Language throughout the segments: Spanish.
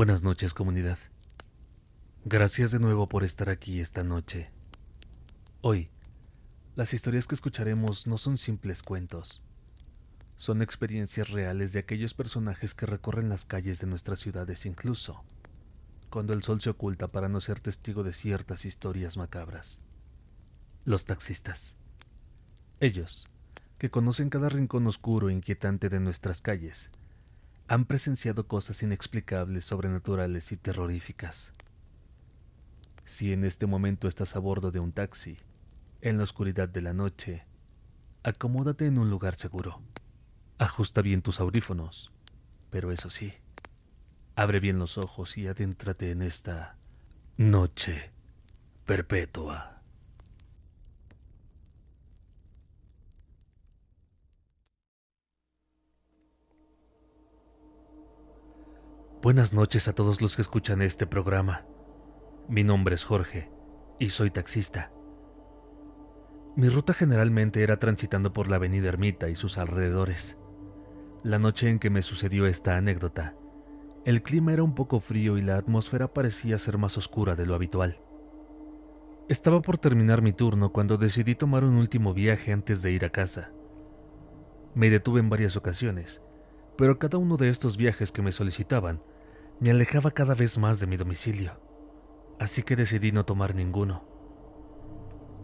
Buenas noches, comunidad. Gracias de nuevo por estar aquí esta noche. Hoy, las historias que escucharemos no son simples cuentos. Son experiencias reales de aquellos personajes que recorren las calles de nuestras ciudades incluso cuando el sol se oculta para no ser testigo de ciertas historias macabras. Los taxistas. Ellos, que conocen cada rincón oscuro e inquietante de nuestras calles, han presenciado cosas inexplicables, sobrenaturales y terroríficas. Si en este momento estás a bordo de un taxi, en la oscuridad de la noche, acomódate en un lugar seguro. Ajusta bien tus audífonos, pero eso sí, abre bien los ojos y adéntrate en esta noche perpetua. Buenas noches a todos los que escuchan este programa. Mi nombre es Jorge y soy taxista. Mi ruta generalmente era transitando por la avenida Ermita y sus alrededores. La noche en que me sucedió esta anécdota, el clima era un poco frío y la atmósfera parecía ser más oscura de lo habitual. Estaba por terminar mi turno cuando decidí tomar un último viaje antes de ir a casa. Me detuve en varias ocasiones, pero cada uno de estos viajes que me solicitaban me alejaba cada vez más de mi domicilio, así que decidí no tomar ninguno.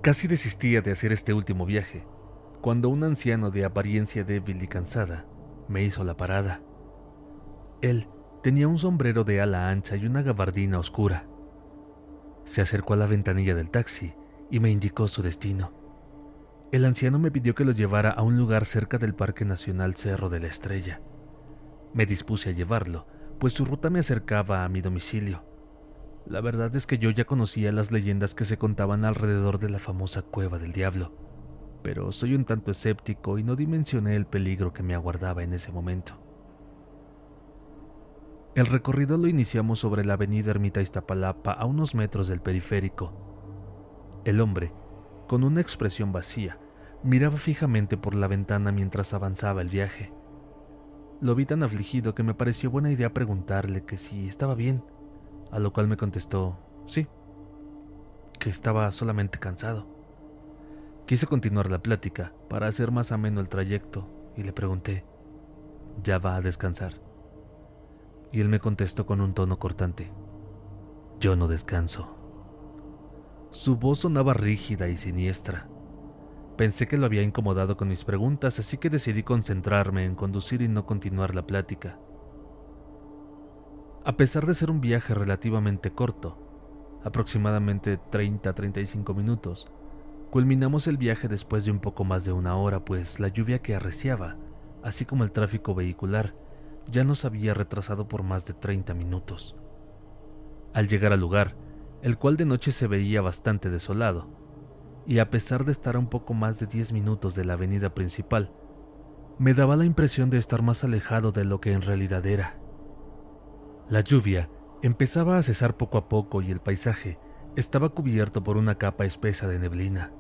Casi desistía de hacer este último viaje, cuando un anciano de apariencia débil y cansada me hizo la parada. Él tenía un sombrero de ala ancha y una gabardina oscura. Se acercó a la ventanilla del taxi y me indicó su destino. El anciano me pidió que lo llevara a un lugar cerca del Parque Nacional Cerro de la Estrella. Me dispuse a llevarlo, pues su ruta me acercaba a mi domicilio. La verdad es que yo ya conocía las leyendas que se contaban alrededor de la famosa Cueva del Diablo, pero soy un tanto escéptico y no dimensioné el peligro que me aguardaba en ese momento. El recorrido lo iniciamos sobre la avenida Ermita Iztapalapa a unos metros del periférico. El hombre, con una expresión vacía, miraba fijamente por la ventana mientras avanzaba el viaje. Lo vi tan afligido que me pareció buena idea preguntarle que si estaba bien, a lo cual me contestó sí, que estaba solamente cansado. Quise continuar la plática para hacer más ameno el trayecto y le pregunté, ¿ya va a descansar? Y él me contestó con un tono cortante, yo no descanso. Su voz sonaba rígida y siniestra. Pensé que lo había incomodado con mis preguntas, así que decidí concentrarme en conducir y no continuar la plática. A pesar de ser un viaje relativamente corto, aproximadamente 30-35 minutos, culminamos el viaje después de un poco más de una hora, pues la lluvia que arreciaba, así como el tráfico vehicular, ya nos había retrasado por más de 30 minutos. Al llegar al lugar, el cual de noche se veía bastante desolado, y a pesar de estar a un poco más de 10 minutos de la avenida principal, me daba la impresión de estar más alejado de lo que en realidad era. La lluvia empezaba a cesar poco a poco y el paisaje estaba cubierto por una capa espesa de neblina.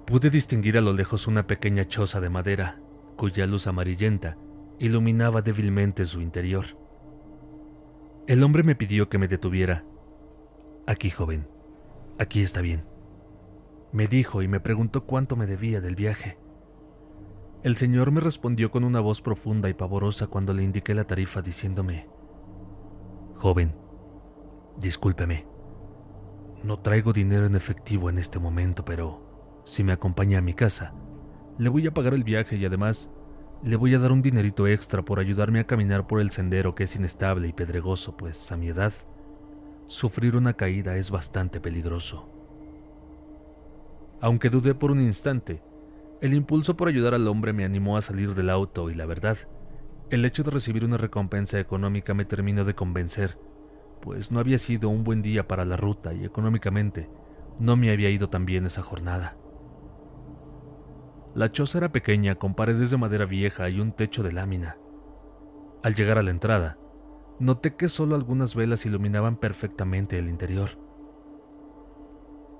Pude distinguir a lo lejos una pequeña choza de madera, cuya luz amarillenta iluminaba débilmente su interior. El hombre me pidió que me detuviera. Aquí, joven, aquí está bien, me dijo y me preguntó cuánto me debía del viaje. El señor me respondió con una voz profunda y pavorosa cuando le indiqué la tarifa diciéndome, joven, discúlpeme, no traigo dinero en efectivo en este momento, pero si me acompaña a mi casa, le voy a pagar el viaje y además le voy a dar un dinerito extra por ayudarme a caminar por el sendero que es inestable y pedregoso, pues a mi edad, sufrir una caída es bastante peligroso. Aunque dudé por un instante, el impulso por ayudar al hombre me animó a salir del auto y la verdad, el hecho de recibir una recompensa económica me terminó de convencer, pues no había sido un buen día para la ruta y económicamente no me había ido tan bien esa jornada. La choza era pequeña con paredes de madera vieja y un techo de lámina. Al llegar a la entrada, noté que solo algunas velas iluminaban perfectamente el interior.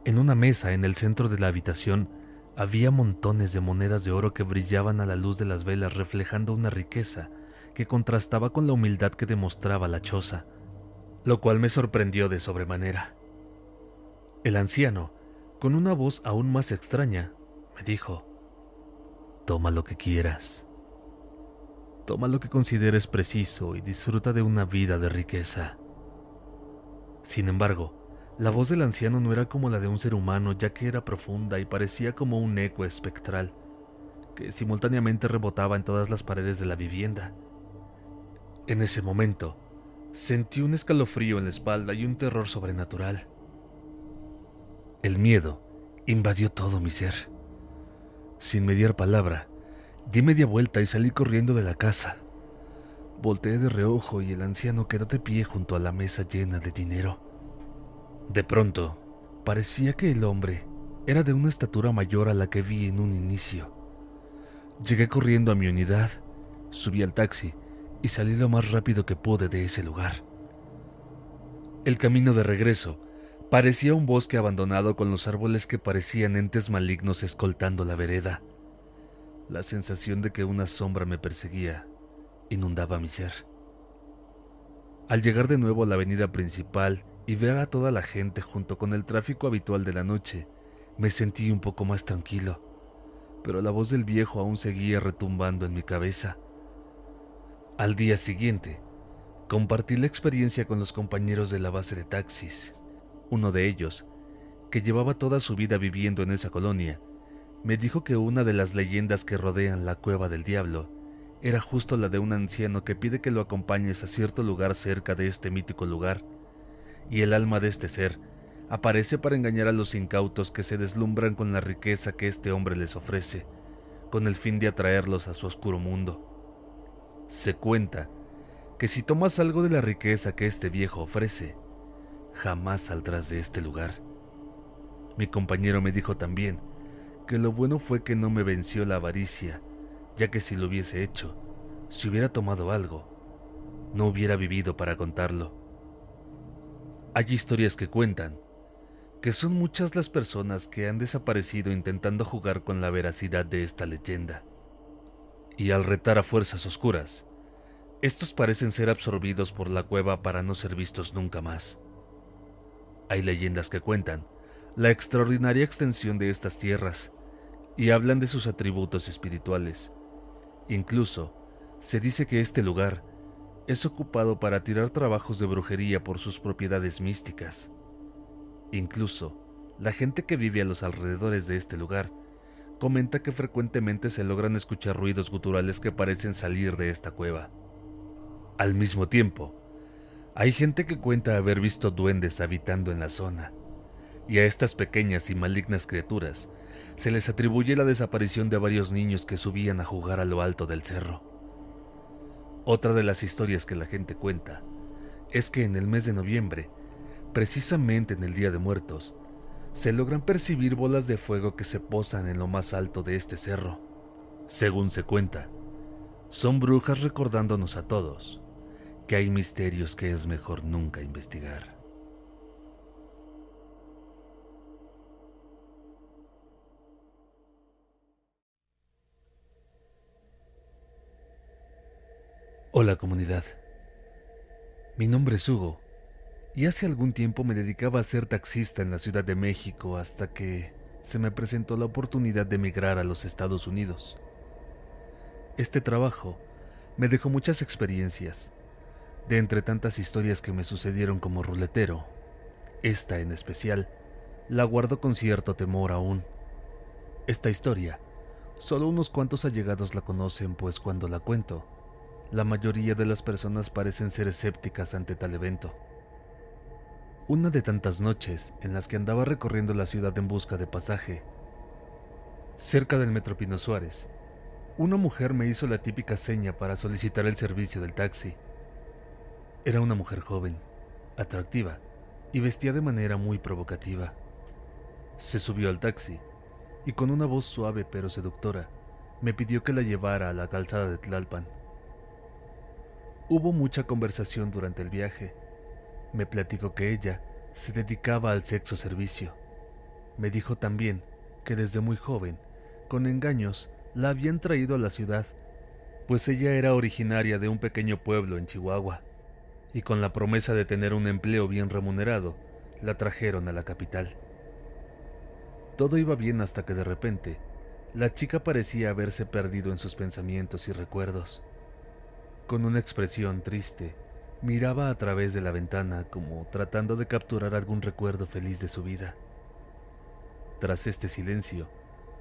En una mesa en el centro de la habitación había montones de monedas de oro que brillaban a la luz de las velas reflejando una riqueza que contrastaba con la humildad que demostraba la choza, lo cual me sorprendió de sobremanera. El anciano, con una voz aún más extraña, me dijo: «Toma lo que quieras. Toma lo que consideres preciso y disfruta de una vida de riqueza». Sin embargo, la voz del anciano no era como la de un ser humano, ya que era profunda y parecía como un eco espectral, que simultáneamente rebotaba en todas las paredes de la vivienda. En ese momento, sentí un escalofrío en la espalda y un terror sobrenatural. El miedo invadió todo mi ser. Sin mediar palabra, di media vuelta y salí corriendo de la casa. Volteé de reojo y el anciano quedó de pie junto a la mesa llena de dinero. De pronto, parecía que el hombre era de una estatura mayor a la que vi en un inicio. Llegué corriendo a mi unidad, subí al taxi y salí lo más rápido que pude de ese lugar. El camino de regreso parecía un bosque abandonado con los árboles que parecían entes malignos escoltando la vereda. La sensación de que una sombra me perseguía inundaba mi ser. Al llegar de nuevo a la avenida principal y ver a toda la gente junto con el tráfico habitual de la noche, me sentí un poco más tranquilo, pero la voz del viejo aún seguía retumbando en mi cabeza. Al día siguiente, compartí la experiencia con los compañeros de la base de taxis. Uno de ellos, que llevaba toda su vida viviendo en esa colonia, me dijo que una de las leyendas que rodean la Cueva del Diablo era justo la de un anciano que pide que lo acompañes a cierto lugar cerca de este mítico lugar, y el alma de este ser aparece para engañar a los incautos que se deslumbran con la riqueza que este hombre les ofrece, con el fin de atraerlos a su oscuro mundo. Se cuenta que si tomas algo de la riqueza que este viejo ofrece, jamás saldrás de este lugar. Mi compañero me dijo también que lo bueno fue que no me venció la avaricia, ya que si lo hubiese hecho, si hubiera tomado algo, no hubiera vivido para contarlo. Hay historias que cuentan que son muchas las personas que han desaparecido intentando jugar con la veracidad de esta leyenda. Y al retar a fuerzas oscuras, estos parecen ser absorbidos por la cueva para no ser vistos nunca más. Hay leyendas que cuentan la extraordinaria extensión de estas tierras y hablan de sus atributos espirituales. Incluso, se dice que este lugar es ocupado para tirar trabajos de brujería por sus propiedades místicas. Incluso, la gente que vive a los alrededores de este lugar comenta que frecuentemente se logran escuchar ruidos guturales que parecen salir de esta cueva. Al mismo tiempo, hay gente que cuenta haber visto duendes habitando en la zona, y a estas pequeñas y malignas criaturas se les atribuye la desaparición de varios niños que subían a jugar a lo alto del cerro. Otra de las historias que la gente cuenta es que en el mes de noviembre, precisamente en el Día de Muertos, se logran percibir bolas de fuego que se posan en lo más alto de este cerro. Según se cuenta, son brujas recordándonos a todos que hay misterios que es mejor nunca investigar. Hola comunidad, mi nombre es Hugo y hace algún tiempo me dedicaba a ser taxista en la Ciudad de México hasta que se me presentó la oportunidad de emigrar a los Estados Unidos. Este trabajo me dejó muchas experiencias. De entre tantas historias que me sucedieron como ruletero, esta en especial la guardo con cierto temor aún. Esta historia, solo unos cuantos allegados la conocen, pues cuando la cuento, la mayoría de las personas parecen ser escépticas ante tal evento. Una de tantas noches en las que andaba recorriendo la ciudad en busca de pasaje, cerca del Metro Pino Suárez, una mujer me hizo la típica seña para solicitar el servicio del taxi. Era una mujer joven, atractiva y vestía de manera muy provocativa. Se subió al taxi y con una voz suave pero seductora me pidió que la llevara a la calzada de Tlalpan. Hubo mucha conversación durante el viaje. Me platicó que ella se dedicaba al sexo servicio. Me dijo también que desde muy joven, con engaños, la habían traído a la ciudad pues ella era originaria de un pequeño pueblo en Chihuahua, y con la promesa de tener un empleo bien remunerado, la trajeron a la capital. Todo iba bien hasta que de repente, la chica parecía haberse perdido en sus pensamientos y recuerdos. Con una expresión triste, miraba a través de la ventana como tratando de capturar algún recuerdo feliz de su vida. Tras este silencio,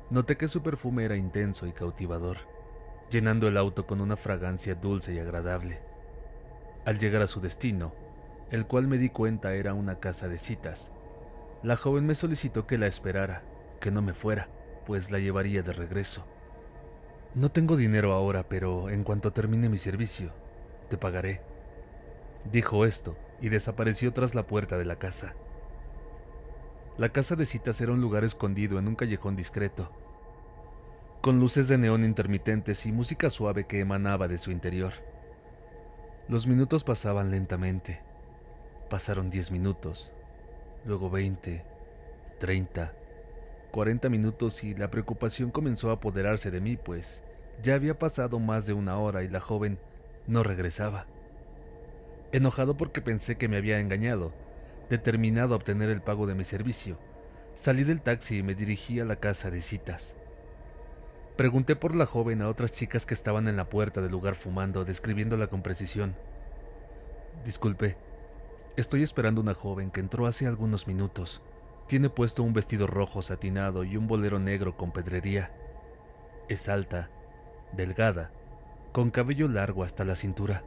noté que su perfume era intenso y cautivador, llenando el auto con una fragancia dulce y agradable. Al llegar a su destino, el cual me di cuenta era una casa de citas, la joven me solicitó que la esperara, que no me fuera, pues la llevaría de regreso. No tengo dinero ahora, pero en cuanto termine mi servicio, te pagaré. Dijo esto y desapareció tras la puerta de la casa. La casa de citas era un lugar escondido en un callejón discreto, con luces de neón intermitentes y música suave que emanaba de su interior. Los minutos pasaban lentamente. Pasaron 10 minutos, luego 20, 30, 40 minutos y la preocupación comenzó a apoderarse de mí, pues ya había pasado más de una hora y la joven no regresaba. Enojado porque pensé que me había engañado, determinado a obtener el pago de mi servicio, salí del taxi y me dirigí a la casa de citas. Pregunté por la joven a otras chicas que estaban en la puerta del lugar fumando, describiéndola con precisión. Disculpe, estoy esperando una joven que entró hace algunos minutos. Tiene puesto un vestido rojo satinado y un bolero negro con pedrería. Es alta, delgada, con cabello largo hasta la cintura,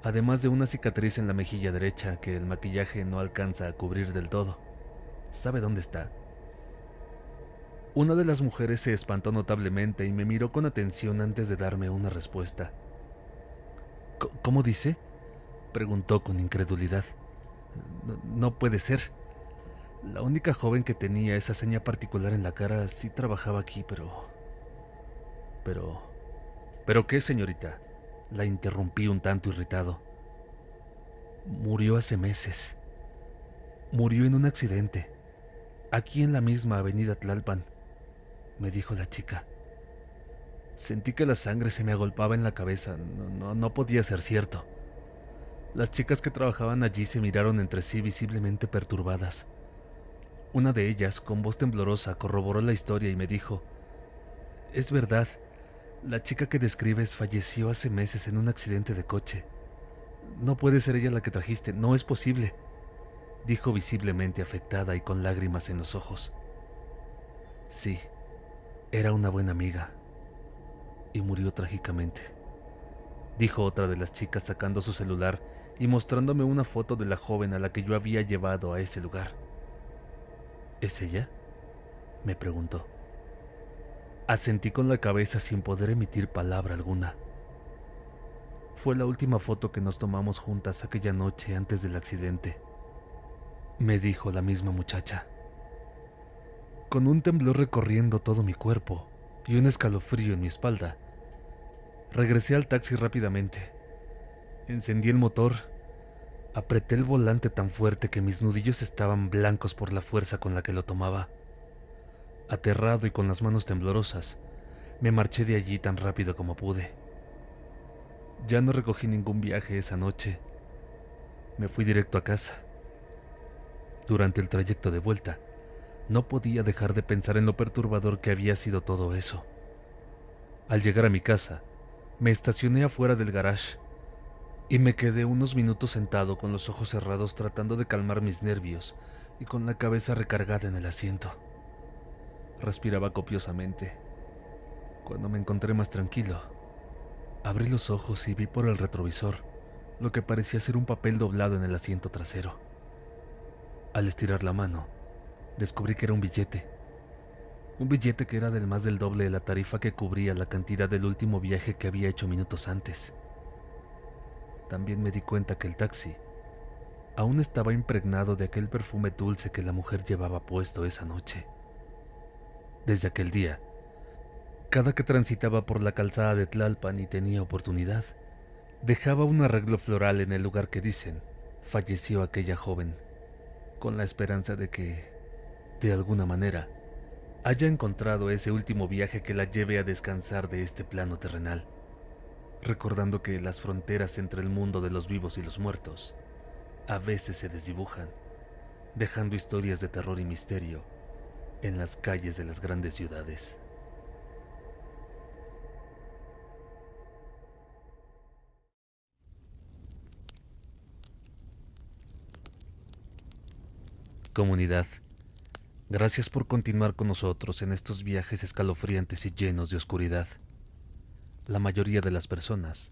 además de una cicatriz en la mejilla derecha que el maquillaje no alcanza a cubrir del todo. ¿Sabe dónde está? Una de las mujeres se espantó notablemente y me miró con atención antes de darme una respuesta. ¿Cómo dice?, preguntó con incredulidad. No puede ser. La única joven que tenía esa seña particular en la cara sí trabajaba aquí, ¿Pero qué, señorita? La interrumpí un tanto irritado. Murió hace meses. Murió en un accidente, aquí en la misma avenida Tlalpan, me dijo la chica. Sentí que la sangre se me agolpaba en la cabeza. No podía ser cierto. Las chicas que trabajaban allí se miraron entre sí visiblemente perturbadas. Una de ellas, con voz temblorosa, corroboró la historia y me dijo: «Es verdad, la chica que describes falleció hace meses en un accidente de coche. No puede ser ella la que trajiste, no es posible», dijo visiblemente afectada y con lágrimas en los ojos. Sí, era una buena amiga y murió trágicamente, dijo otra de las chicas sacando su celular y mostrándome una foto de la joven a la que yo había llevado a ese lugar. ¿Es ella?, me preguntó. Asentí con la cabeza sin poder emitir palabra alguna. Fue la última foto que nos tomamos juntas aquella noche antes del accidente, me dijo la misma muchacha. Con un temblor recorriendo todo mi cuerpo y un escalofrío en mi espalda, regresé al taxi rápidamente. Encendí el motor, apreté el volante tan fuerte que mis nudillos estaban blancos por la fuerza con la que lo tomaba. Aterrado y con las manos temblorosas, me marché de allí tan rápido como pude. Ya no recogí ningún viaje esa noche. Me fui directo a casa. Durante el trayecto de vuelta, no podía dejar de pensar en lo perturbador que había sido todo eso. Al llegar a mi casa, me estacioné afuera del garage y me quedé unos minutos sentado con los ojos cerrados tratando de calmar mis nervios y con la cabeza recargada en el asiento. Respiraba copiosamente. Cuando me encontré más tranquilo, abrí los ojos y vi por el retrovisor lo que parecía ser un papel doblado en el asiento trasero. Al estirar la mano, descubrí que era un billete que era del más del doble de la tarifa que cubría la cantidad del último viaje que había hecho minutos antes. También me di cuenta que el taxi aún estaba impregnado de aquel perfume dulce que la mujer llevaba puesto esa noche. Desde aquel día, cada que transitaba por la calzada de Tlalpan y tenía oportunidad, dejaba un arreglo floral en el lugar que dicen falleció aquella joven, con la esperanza de que, de alguna manera, haya encontrado ese último viaje que la lleve a descansar de este plano terrenal. recordando que las fronteras entre el mundo de los vivos y los muertos a veces se desdibujan, dejando historias de terror y misterio en las calles de las grandes ciudades. Comunidad, gracias por continuar con nosotros en estos viajes escalofriantes y llenos de oscuridad. La mayoría de las personas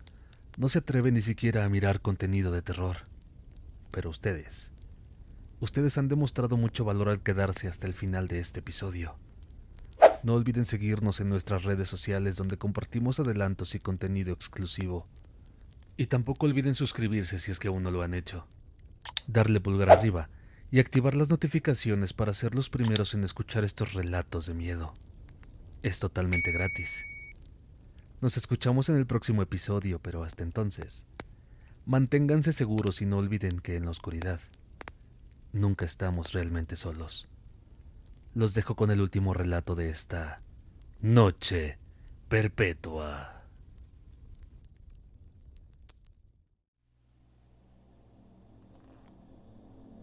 no se atreven ni siquiera a mirar contenido de terror, pero ustedes han demostrado mucho valor al quedarse hasta el final de este episodio. No olviden seguirnos en nuestras redes sociales donde compartimos adelantos y contenido exclusivo. Y tampoco olviden suscribirse si es que aún no lo han hecho, darle pulgar arriba y activar las notificaciones para ser los primeros en escuchar estos relatos de miedo. Es totalmente gratis. Nos escuchamos en el próximo episodio, pero hasta entonces, manténganse seguros y no olviden que en la oscuridad nunca estamos realmente solos. Los dejo con el último relato de esta noche perpetua.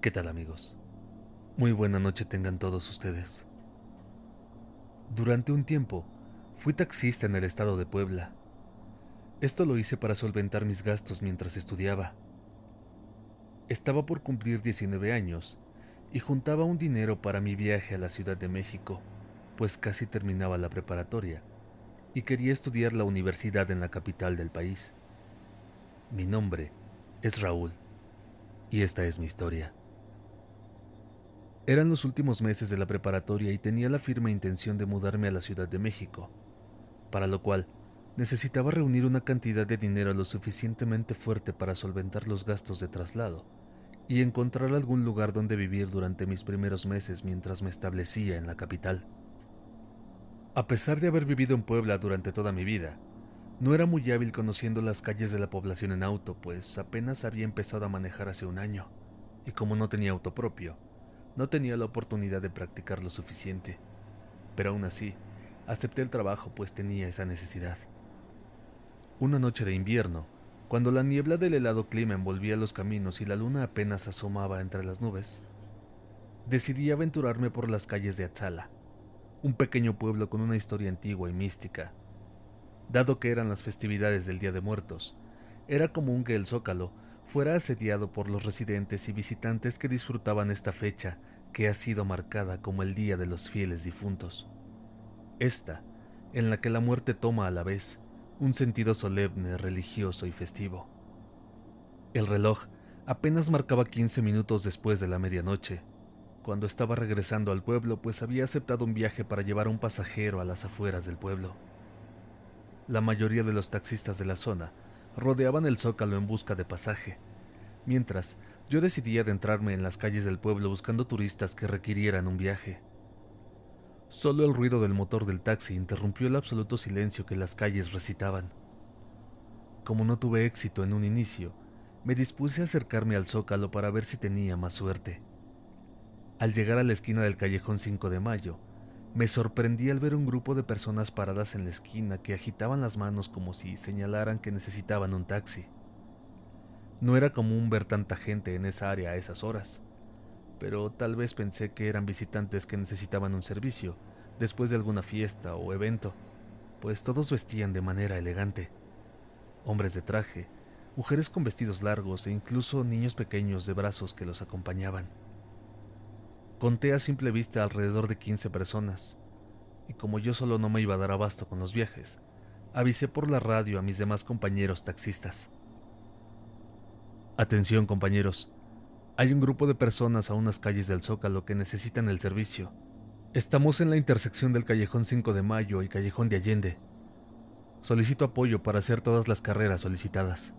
¿Qué tal, amigos? Muy buena noche tengan todos ustedes. Durante un tiempo, fui taxista en el estado de Puebla. Esto lo hice para solventar mis gastos mientras estudiaba. Estaba por cumplir 19 años y juntaba un dinero para mi viaje a la Ciudad de México, pues casi terminaba la preparatoria y quería estudiar la universidad en la capital del país. Mi nombre es Raúl y esta es mi historia. Eran los últimos meses de la preparatoria y tenía la firme intención de mudarme a la Ciudad de México, para lo cual necesitaba reunir una cantidad de dinero lo suficientemente fuerte para solventar los gastos de traslado y encontrar algún lugar donde vivir durante mis primeros meses mientras me establecía en la capital. A pesar de haber vivido en Puebla durante toda mi vida, no era muy hábil conociendo las calles de la población en auto, pues apenas había empezado a manejar hace un año, y como no tenía auto propio, no tenía la oportunidad de practicar lo suficiente. Pero aún así, acepté el trabajo pues tenía esa necesidad. Una noche de invierno, cuando la niebla del helado clima envolvía los caminos y la luna apenas asomaba entre las nubes, decidí aventurarme por las calles de Atzala, un pequeño pueblo con una historia antigua y mística. Dado que eran las festividades del Día de Muertos, era común que el Zócalo fuera asediado por los residentes y visitantes que disfrutaban esta fecha que ha sido marcada como el Día de los Fieles Difuntos. Esta, en la que la muerte toma a la vez un sentido solemne, religioso y festivo. El reloj apenas marcaba 15 minutos después de la medianoche, cuando estaba regresando al pueblo, pues había aceptado un viaje para llevar a un pasajero a las afueras del pueblo. La mayoría de los taxistas de la zona rodeaban el Zócalo en busca de pasaje, mientras yo decidí adentrarme en las calles del pueblo buscando turistas que requirieran un viaje. Solo el ruido del motor del taxi interrumpió el absoluto silencio que las calles recitaban. Como no tuve éxito en un inicio, me dispuse a acercarme al Zócalo para ver si tenía más suerte. Al llegar a la esquina del callejón 5 de Mayo, me sorprendí al ver un grupo de personas paradas en la esquina que agitaban las manos como si señalaran que necesitaban un taxi. No era común ver tanta gente en esa área a esas horas, pero tal vez pensé que eran visitantes que necesitaban un servicio después de alguna fiesta o evento, pues todos vestían de manera elegante. Hombres de traje, mujeres con vestidos largos e incluso niños pequeños de brazos que los acompañaban. Conté a simple vista alrededor de 15 personas, y como yo solo no me iba a dar abasto con los viajes, avisé por la radio a mis demás compañeros taxistas. Atención, compañeros, hay un grupo de personas a unas calles del Zócalo que necesitan el servicio. Estamos en la intersección del Callejón 5 de Mayo y Callejón de Allende. Solicito apoyo para hacer todas las carreras solicitadas.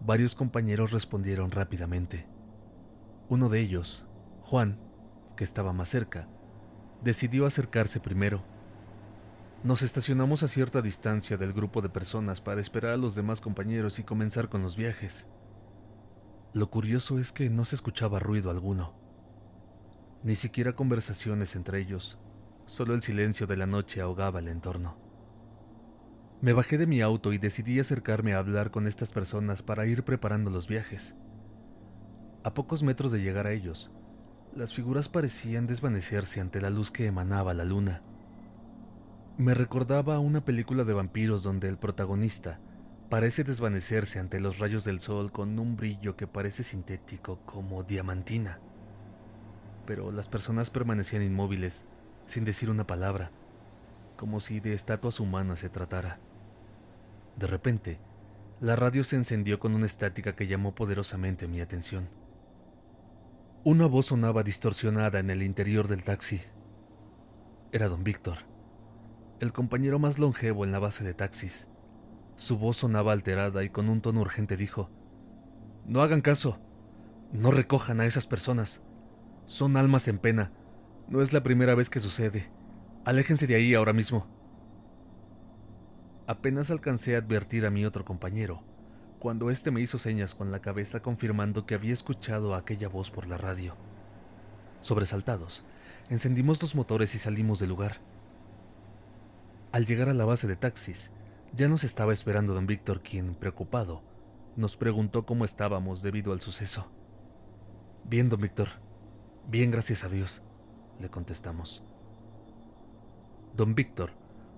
Varios compañeros respondieron rápidamente. Uno de ellos, Juan, que estaba más cerca, decidió acercarse primero. Nos estacionamos a cierta distancia del grupo de personas para esperar a los demás compañeros y comenzar con los viajes. Lo curioso es que no se escuchaba ruido alguno, ni siquiera conversaciones entre ellos, solo el silencio de la noche ahogaba el entorno. Me bajé de mi auto y decidí acercarme a hablar con estas personas para ir preparando los viajes. A pocos metros de llegar a ellos, las figuras parecían desvanecerse ante la luz que emanaba la luna. Me recordaba a una película de vampiros donde el protagonista parece desvanecerse ante los rayos del sol con un brillo que parece sintético como diamantina. Pero las personas permanecían inmóviles, sin decir una palabra, como si de estatuas humanas se tratara. De repente, la radio se encendió con una estática que llamó poderosamente mi atención. Una voz sonaba distorsionada en el interior del taxi. Era don Víctor, el compañero más longevo en la base de taxis. Su voz sonaba alterada y con un tono urgente dijo: «No hagan caso, no recojan a esas personas. Son almas en pena. No es la primera vez que sucede. Aléjense de ahí ahora mismo». Apenas alcancé a advertir a mi otro compañero, cuando éste me hizo señas con la cabeza confirmando que había escuchado aquella voz por la radio. Sobresaltados, encendimos los motores y salimos del lugar. Al llegar a la base de taxis, ya nos estaba esperando don Víctor, quien, preocupado, nos preguntó cómo estábamos debido al suceso. «Bien, don Víctor. Bien, gracias a Dios», le contestamos. Don Víctor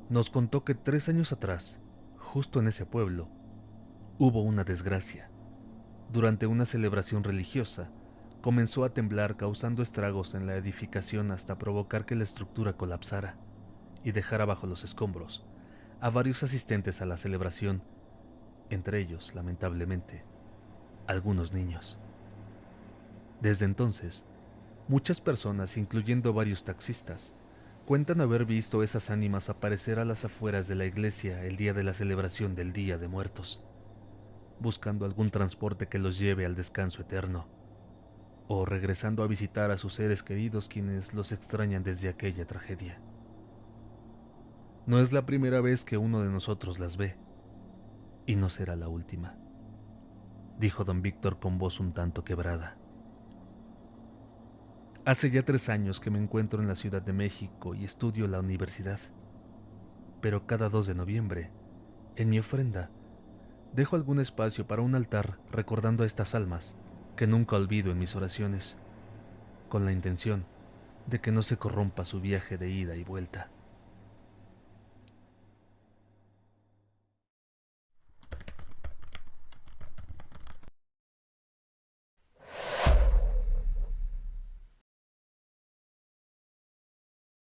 nos contó que 3 años atrás, justo en ese pueblo, hubo una desgracia. Durante una celebración religiosa, comenzó a temblar causando estragos en la edificación hasta provocar que la estructura colapsara y dejara bajo los escombros a varios asistentes a la celebración, entre ellos, lamentablemente, algunos niños. Desde entonces, muchas personas, incluyendo varios taxistas, cuentan haber visto esas ánimas aparecer a las afueras de la iglesia el día de la celebración del Día de Muertos, buscando algún transporte que los lleve al descanso eterno, o regresando a visitar a sus seres queridos quienes los extrañan desde aquella tragedia. No es la primera vez que uno de nosotros las ve, y no será la última, dijo don Víctor con voz un tanto quebrada. Hace ya 3 años que me encuentro en la Ciudad de México y estudio la universidad, pero cada 2 de noviembre, en mi ofrenda, dejo algún espacio para un altar recordando a estas almas que nunca olvido en mis oraciones, con la intención de que no se corrompa su viaje de ida y vuelta.